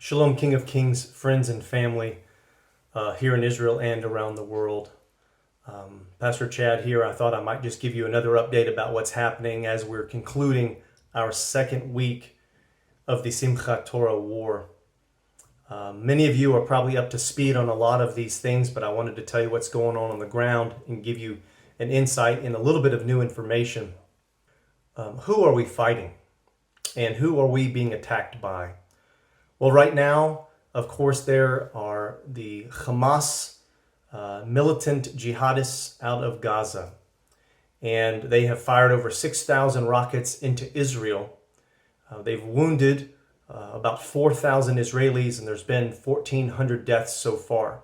Shalom, King of Kings, friends and family here in Israel and around the world. Pastor Chad here. I thought I might just give you another update about what's happening as we're concluding our second week of the Simchat Torah war. Many of you are probably up to speed on a lot of these things, but I wanted to tell you what's going on the ground and give you an insight and a little bit of new information. Who are we fighting? And who are we being attacked by? Well, right now, of course, there are the Hamas militant jihadists out of Gaza. And they have fired over 6,000 rockets into Israel. They've wounded about 4,000 Israelis, and there's been 1,400 deaths so far.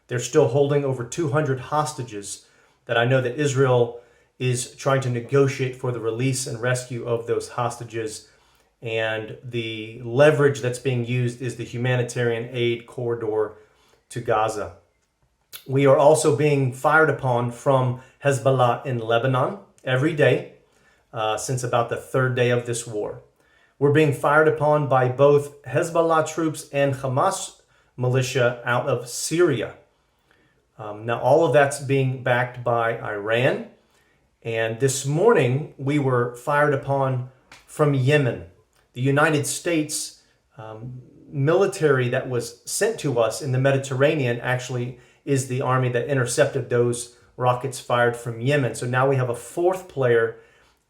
They're still holding over 200 hostages that I know that Israel is trying to negotiate for the release and rescue of those hostages. And the leverage that's being used is the humanitarian aid corridor to Gaza. We are also being fired upon from Hezbollah in Lebanon every day since about the third day of this war. We're being fired upon by both Hezbollah troops and Hamas militia out of Syria. Now, all of that's being backed by Iran. And this morning, we were fired upon from Yemen. The United States military that was sent to us in the Mediterranean actually is the army that intercepted those rockets fired from Yemen. So now we have a fourth player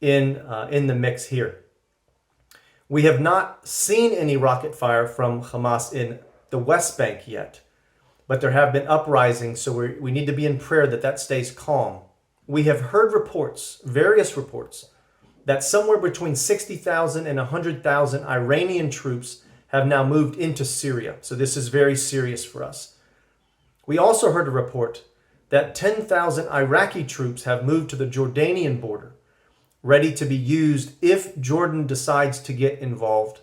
in the mix here. We have not seen any rocket fire from Hamas in the West Bank yet, but there have been uprisings, so we need to be in prayer that that stays calm. We have heard reports, various reports, that somewhere between 60,000 and 100,000 Iranian troops have now moved into Syria. So this is very serious for us. We also heard a report that 10,000 Iraqi troops have moved to the Jordanian border, ready to be used if Jordan decides to get involved.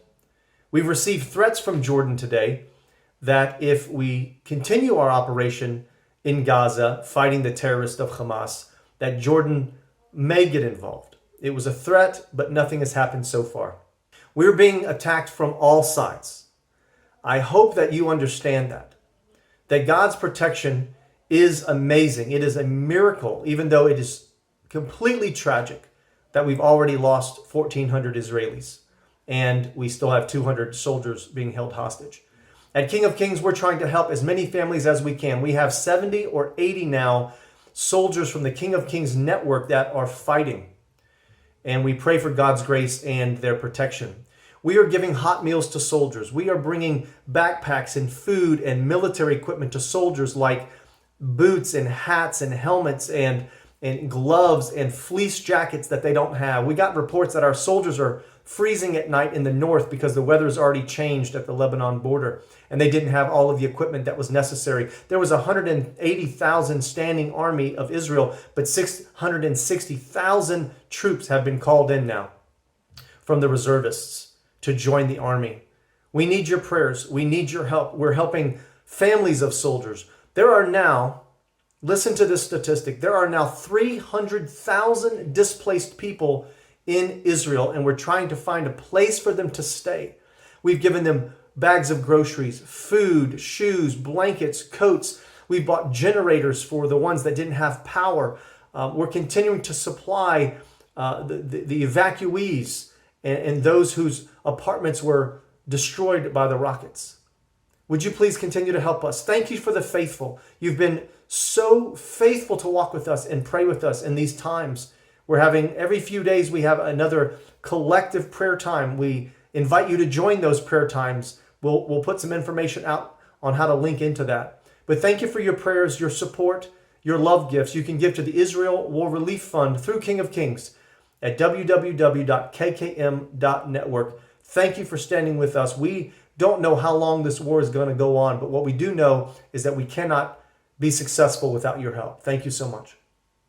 We've received threats from Jordan today that if we continue our operation in Gaza, fighting the terrorists of Hamas, that Jordan may get involved. It was a threat, but nothing has happened so far. We're being attacked from all sides. I hope that you understand that God's protection is amazing. It is a miracle, even though it is completely tragic that we've already lost 1,400 Israelis and we still have 200 soldiers being held hostage. At King of Kings, we're trying to help as many families as we can. We have 70 or 80 now soldiers from the King of Kings network that are fighting. And we pray for God's grace and their protection. We are giving hot meals to soldiers. We are bringing backpacks and food and military equipment to soldiers, like boots and hats and helmets and gloves and fleece jackets that they don't have. We got reports that our soldiers are freezing at night in the north because the weather's already changed at the Lebanon border and they didn't have all of the equipment that was necessary. There was 180,000 standing army of Israel, but 660,000 troops have been called in now from the reservists to join the army. We need your prayers. We need your help. We're helping families of soldiers. There are now, listen to this statistic, there are now 300,000 displaced people in Israel, and we're trying to find a place for them to stay. We've given them bags of groceries, food, shoes, blankets, coats. We've bought generators for the ones that didn't have power. We're continuing to supply the evacuees and those whose apartments were destroyed by the rockets. Would you please continue to help us? Thank you for the faithful. You've been so faithful to walk with us and pray with us in these times. We're having, every few days, we have another collective prayer time. We invite you to join those prayer times. We'll put some information out on how to link into that. But thank you for your prayers, your support, your love gifts. You can give to the Israel War Relief Fund through King of Kings at www.kkm.network. Thank you for standing with us. We don't know how long this war is going to go on, but what we do know is that we cannot be successful without your help. Thank you so much.